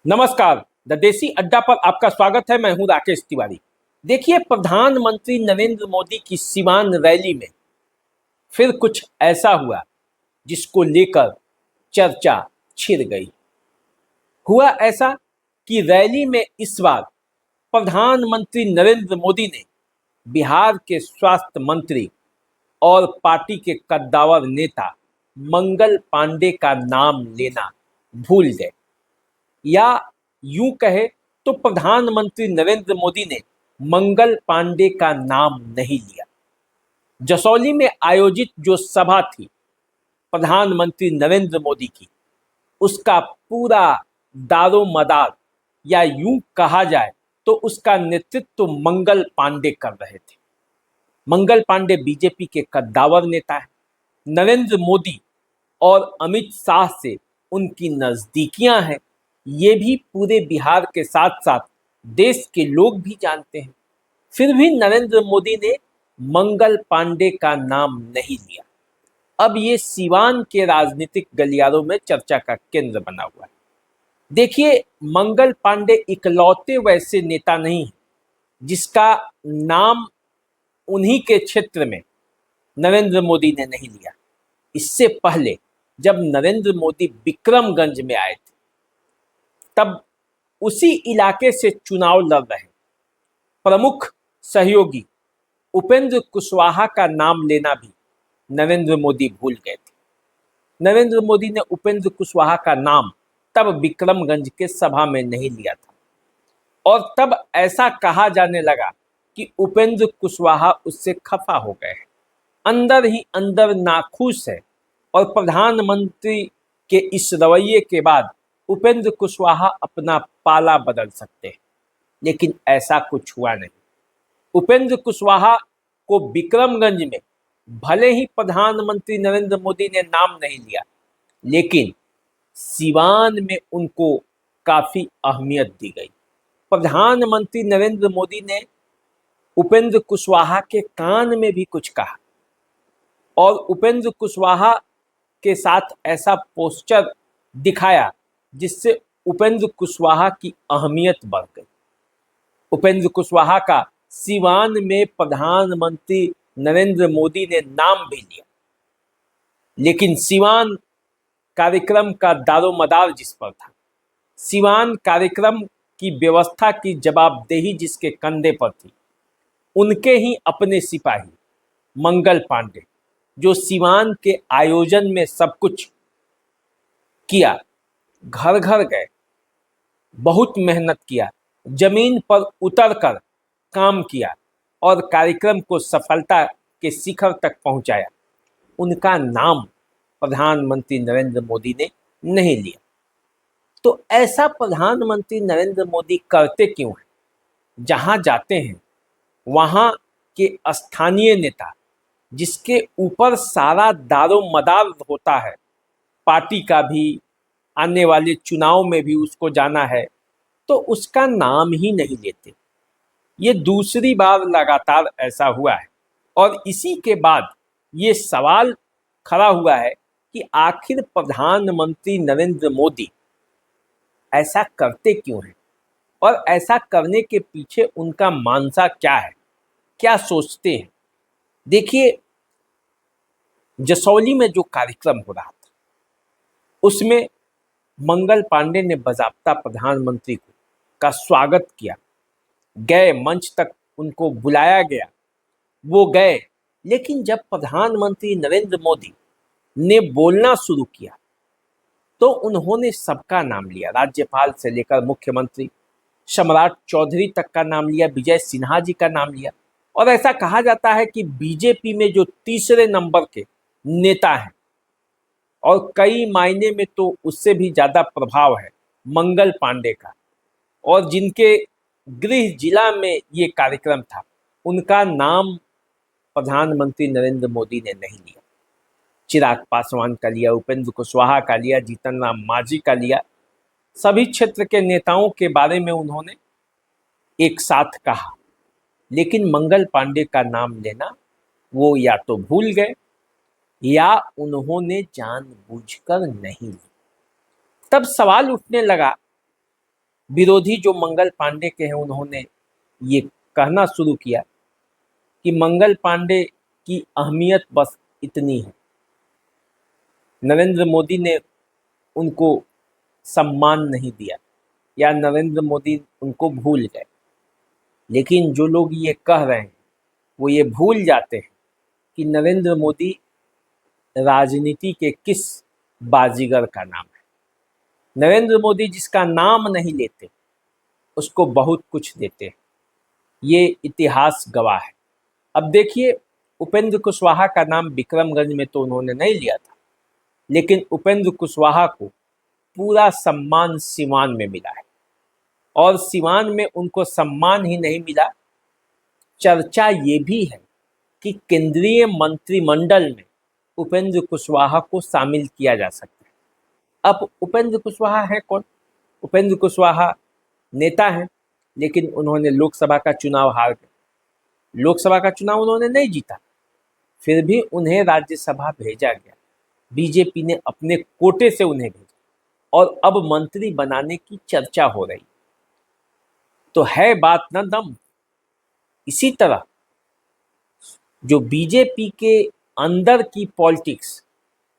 नमस्कार। द देसी अड्डा पर आपका स्वागत है। मैं हूं राकेश तिवारी। देखिए, प्रधानमंत्री नरेंद्र मोदी की सीवान रैली में फिर कुछ ऐसा हुआ जिसको लेकर चर्चा छिड़ गई। हुआ ऐसा कि रैली में इस बार प्रधानमंत्री नरेंद्र मोदी ने बिहार के स्वास्थ्य मंत्री और पार्टी के कद्दावर नेता मंगल पांडे का नाम लेना भूल गए, या यूं कहे तो प्रधानमंत्री नरेंद्र मोदी ने मंगल पांडे का नाम नहीं लिया। जसौली में आयोजित जो सभा थी प्रधानमंत्री नरेंद्र मोदी की, उसका पूरा दारोमदार, या यूं कहा जाए तो उसका नेतृत्व मंगल पांडे कर रहे थे। मंगल पांडे बीजेपी के कद्दावर नेता है। नरेंद्र मोदी और अमित शाह से उनकी नजदीकियां हैं, ये भी पूरे बिहार के साथ साथ देश के लोग भी जानते हैं। फिर भी नरेंद्र मोदी ने मंगल पांडे का नाम नहीं लिया। अब ये सीवान के राजनीतिक गलियारों में चर्चा का केंद्र बना हुआ है। देखिए, मंगल पांडे इकलौते वैसे नेता नहीं है जिसका नाम उन्हीं के क्षेत्र में नरेंद्र मोदी ने नहीं लिया। इससे पहले जब नरेंद्र मोदी विक्रमगंज में आए थे, तब उसी इलाके से चुनाव लड़ रहे प्रमुख सहयोगी उपेंद्र कुशवाहा का नाम लेना भी नरेंद्र मोदी भूल गए थे। नरेंद्र मोदी ने उपेंद्र कुशवाहा का नाम तब विक्रमगंज के सभा में नहीं लिया था, और तब ऐसा कहा जाने लगा कि उपेंद्र कुशवाहा उससे खफा हो गए हैं, अंदर ही अंदर नाखुश है, और प्रधानमंत्री के इस रवैये के बाद उपेंद्र कुशवाहा अपना पाला बदल सकते हैं। लेकिन ऐसा कुछ हुआ नहीं। उपेंद्र कुशवाहा को विक्रमगंज में भले ही प्रधानमंत्री नरेंद्र मोदी ने नाम नहीं लिया, लेकिन सीवान में उनको काफी अहमियत दी गई। प्रधानमंत्री नरेंद्र मोदी ने उपेंद्र कुशवाहा के कान में भी कुछ कहा, और उपेंद्र कुशवाहा के साथ ऐसा पोस्टर दिखाया जिससे उपेंद्र कुशवाहा की अहमियत बढ़ गई। उपेंद्र कुशवाहा का सीवान में प्रधानमंत्री नरेंद्र मोदी ने नाम भी लिया, लेकिन सीवान कार्यक्रम का दारोमदार जिस पर था, सीवान कार्यक्रम की व्यवस्था की जवाबदेही जिसके कंधे पर थी, उनके ही अपने सिपाही मंगल पांडे, जो सीवान के आयोजन में सब कुछ किया, घर घर गए, बहुत मेहनत किया, जमीन पर उतरकर काम किया और कार्यक्रम को सफलता के शिखर तक पहुंचाया, उनका नाम प्रधानमंत्री नरेंद्र मोदी ने नहीं लिया। तो ऐसा प्रधानमंत्री नरेंद्र मोदी करते क्यों हैं? जहां जाते हैं वहां के स्थानीय नेता, जिसके ऊपर सारा दारोमदार होता है, पार्टी का भी, आने वाले चुनाव में भी उसको जाना है, तो उसका नाम ही नहीं लेते। ये दूसरी बार लगातार ऐसा हुआ है, और इसी के बाद ये सवाल खड़ा हुआ है कि आखिर प्रधानमंत्री नरेंद्र मोदी ऐसा करते क्यों हैं, और ऐसा करने के पीछे उनका मानसा क्या है, क्या सोचते हैं। देखिए, जसौली में जो कार्यक्रम हो रहा था, उसमें मंगल पांडे ने बाकायदा प्रधानमंत्री का स्वागत किया, गए, मंच तक उनको बुलाया गया, वो गए। लेकिन जब प्रधानमंत्री नरेंद्र मोदी ने बोलना शुरू किया तो उन्होंने सबका नाम लिया, राज्यपाल से लेकर मुख्यमंत्री, सम्राट चौधरी तक का नाम लिया, विजय सिन्हा जी का नाम लिया। और ऐसा कहा जाता है कि बीजेपी में जो तीसरे नंबर के नेता हैं, और कई मायने में तो उससे भी ज़्यादा प्रभाव है मंगल पांडे का, और जिनके गृह जिला में ये कार्यक्रम था, उनका नाम प्रधानमंत्री नरेंद्र मोदी ने नहीं लिया। चिराग पासवान का लिया, उपेंद्र कुशवाहा का लिया, जीतन राम मांझी का लिया, सभी क्षेत्र के नेताओं के बारे में उन्होंने एक साथ कहा, लेकिन मंगल पांडे का नाम लेना वो या तो भूल गए या उन्होंने जानबूझकर नहीं ली। तब सवाल उठने लगा विरोधी जो मंगल पांडे के हैं उन्होंने ये कहना शुरू किया कि मंगल पांडे की अहमियत बस इतनी है, नरेंद्र मोदी ने उनको सम्मान नहीं दिया या नरेंद्र मोदी उनको भूल गए। लेकिन जो लोग ये कह रहे हैं वो ये भूल जाते हैं कि नरेंद्र मोदी राजनीति के किस बाजीगर का नाम है। नरेंद्र मोदी जिसका नाम नहीं लेते उसको बहुत कुछ देते हैं, ये इतिहास गवाह है। अब देखिए, उपेंद्र कुशवाहा का नाम विक्रमगंज में तो उन्होंने नहीं लिया था, लेकिन उपेंद्र कुशवाहा को पूरा सम्मान सिवान में मिला है। और सिवान में उनको सम्मान ही नहीं मिला, चर्चा ये भी है कि केंद्रीय मंत्रिमंडल में उपेंद्र कुशवाहा को शामिल किया जा सकता है। अब उपेंद्र कुशवाहा है कौन? उपेंद्र कुशवाहा नेता हैं, लेकिन उन्होंने लोकसभा का चुनाव हार गए। लोकसभा का चुनाव उन्होंने नहीं जीता, फिर भी उन्हें राज्यसभा भेजा गया। बीजेपी ने अपने कोटे से उन्हें भेजा और अब मंत्री बनाने की चर्चा हो रही। तो है बात न दम। इसी तरह जो बीजेपी के अंदर की पॉलिटिक्स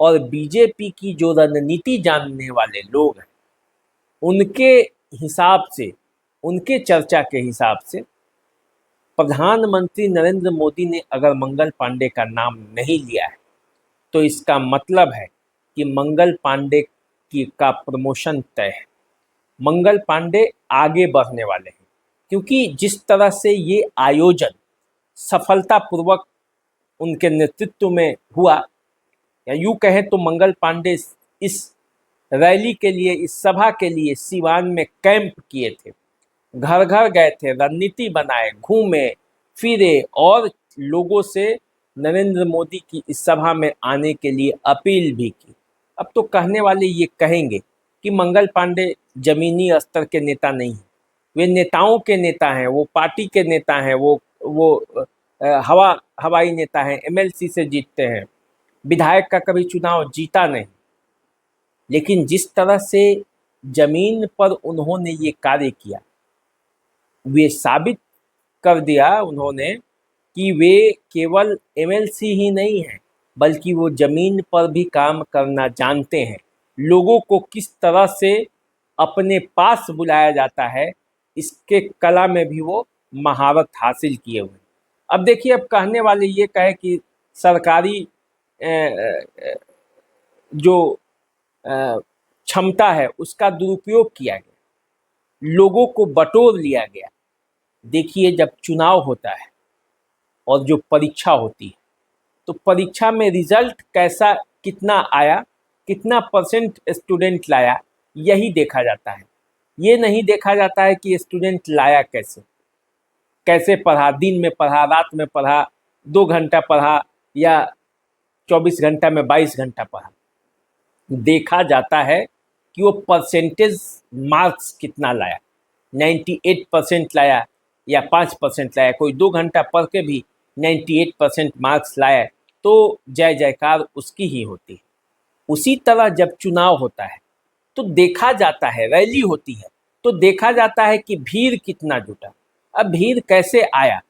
और बीजेपी की जो रणनीति जानने वाले लोग हैं, उनके हिसाब से, उनके चर्चा के हिसाब से प्रधानमंत्री नरेंद्र मोदी ने अगर मंगल पांडे का नाम नहीं लिया है तो इसका मतलब है कि मंगल पांडे की का प्रमोशन तय है। मंगल पांडे आगे बढ़ने वाले हैं, क्योंकि जिस तरह से ये आयोजन सफलतापूर्वक उनके नेतृत्व में हुआ, या यूँ कहें तो मंगल पांडे इस रैली के लिए, इस सभा के लिए सिवान में कैंप किए थे, घर घर गए थे, रणनीति बनाए, घूमे फिरे और लोगों से नरेंद्र मोदी की इस सभा में आने के लिए अपील भी की। अब तो कहने वाले ये कहेंगे कि मंगल पांडे जमीनी स्तर के नेता नहीं हैं, वे नेताओं के नेता हैं, वो पार्टी के नेता हैं, वो हवाई नेता हैं, एमएलसी से जीतते हैं, विधायक का कभी चुनाव जीता नहीं। लेकिन जिस तरह से जमीन पर उन्होंने ये कार्य किया, वे साबित कर दिया उन्होंने कि वे केवल एमएलसी ही नहीं हैं, बल्कि वो जमीन पर भी काम करना जानते हैं। लोगों को किस तरह से अपने पास बुलाया जाता है, इसके कला में भी वो महारत हासिल किए हुए हैं। अब देखिए, अब कहने वाले ये कहे कि सरकारी जो क्षमता है उसका दुरुपयोग किया गया, लोगों को बटोर लिया गया। देखिए, जब चुनाव होता है और जो परीक्षा होती है, तो परीक्षा में रिजल्ट कैसा, कितना आया, कितना परसेंट स्टूडेंट लाया, यही देखा जाता है। ये नहीं देखा जाता है कि स्टूडेंट लाया कैसे, कैसे पढ़ा, दिन में पढ़ा, रात में पढ़ा, 2 घंटा पढ़ा या 24 घंटा में 22 घंटा पढ़ा। देखा जाता है कि वो परसेंटेज मार्क्स कितना लाया, 98% लाया या 5% लाया। कोई 2 घंटा पढ़ के भी 98% मार्क्स लाया तो जय जयकार उसकी ही होती है। उसी तरह जब चुनाव होता है तो देखा जाता है, रैली होती है तो देखा जाता है कि भीड़ कितना जुटा। अब भीड़ कैसे आया,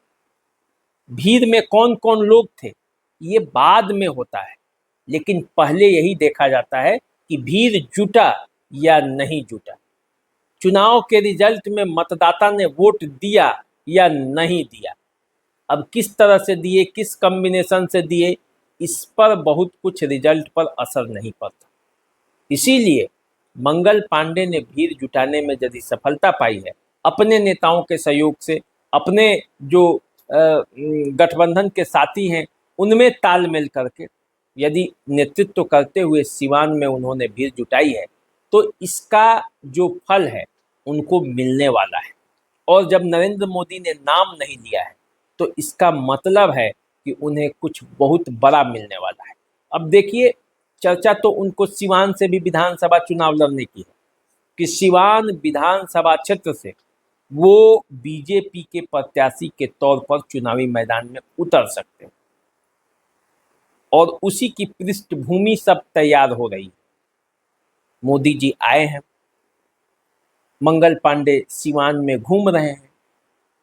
भीड़ में कौन कौन लोग थे, ये बाद में होता है, लेकिन पहले यही देखा जाता है कि भीड़ जुटा या नहीं जुटा, चुनाव के रिजल्ट में मतदाता ने वोट दिया या नहीं दिया। अब किस तरह से दिए, किस कॉम्बिनेशन से दिए, इस पर बहुत कुछ रिजल्ट पर असर नहीं पड़ता। इसीलिए मंगल पांडे ने भीड़ जुटाने में यदि सफलता पाई है, अपने नेताओं के सहयोग से, अपने जो गठबंधन के साथी हैं उनमें तालमेल करके यदि नेतृत्व करते हुए सिवान में उन्होंने भीड़ जुटाई है, तो इसका जो फल है उनको मिलने वाला है। और जब नरेंद्र मोदी ने नाम नहीं लिया है तो इसका मतलब है कि उन्हें कुछ बहुत बड़ा मिलने वाला है। अब देखिए, चर्चा तो उनको सिवान से भी विधानसभा चुनाव लड़ने की है कि सिवान विधानसभा क्षेत्र से वो बीजेपी के प्रत्याशी के तौर पर चुनावी मैदान में उतर सकते हैं, और उसी की पृष्ठभूमि सब तैयार हो रही है। मोदी जी आए हैं, मंगल पांडे सिवान में घूम रहे हैं।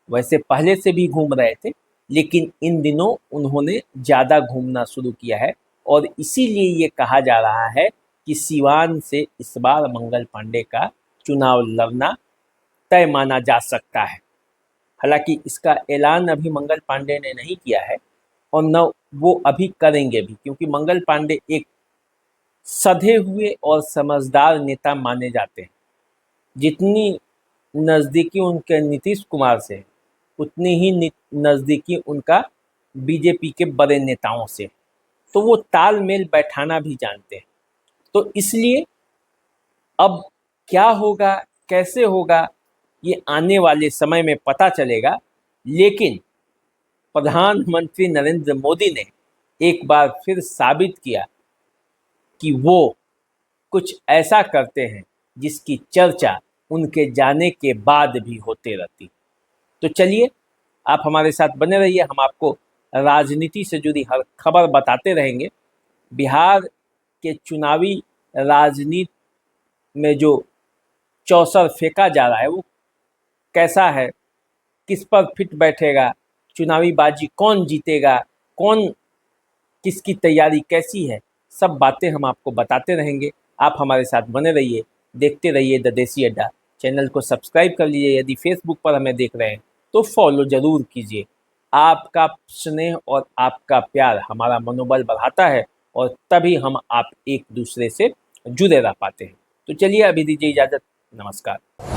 वैसे पहले से भी घूम रहे थे, लेकिन इन दिनों उन्होंने ज़्यादा घूमना शुरू किया है और इसीलिए ये कहा जा रहा है कि सिवान से इस बार मंगल पांडे का चुनाव लड़ना तय माना जा सकता है। हालांकि इसका ऐलान अभी मंगल पांडे ने नहीं किया है और न वो अभी करेंगे भी, क्योंकि मंगल पांडे एक सधे हुए और समझदार नेता माने जाते हैं। जितनी नज़दीकी उनके नीतीश कुमार से उतनी ही नज़दीकी उनका बीजेपी के बड़े नेताओं से, तो वो तालमेल बैठाना भी जानते हैं। तो इसलिए अब क्या होगा, कैसे होगा, ये आने वाले समय में पता चलेगा। लेकिन प्रधानमंत्री नरेंद्र मोदी ने एक बार फिर साबित किया कि वो कुछ ऐसा करते हैं जिसकी चर्चा उनके जाने के बाद भी होते रहती। तो चलिए, आप हमारे साथ बने रहिए, हम आपको राजनीति से जुड़ी हर खबर बताते रहेंगे। बिहार के चुनावी राजनीति में जो चौसर फेंका जा रहा है वो कैसा है, किस पर फिट बैठेगा, चुनावी बाजी कौन जीतेगा, कौन किसकी तैयारी कैसी है, सब बातें हम आपको बताते रहेंगे। आप हमारे साथ बने रहिए, देखते रहिए द देसी अड्डा। चैनल को सब्सक्राइब कर लीजिए, यदि फेसबुक पर हमें देख रहे हैं तो फॉलो ज़रूर कीजिए। आपका स्नेह और आपका प्यार हमारा मनोबल बढ़ाता है और तभी हम आप एक दूसरे से जुड़े रह पाते हैं। तो चलिए, अभी दीजिए इजाज़त, नमस्कार।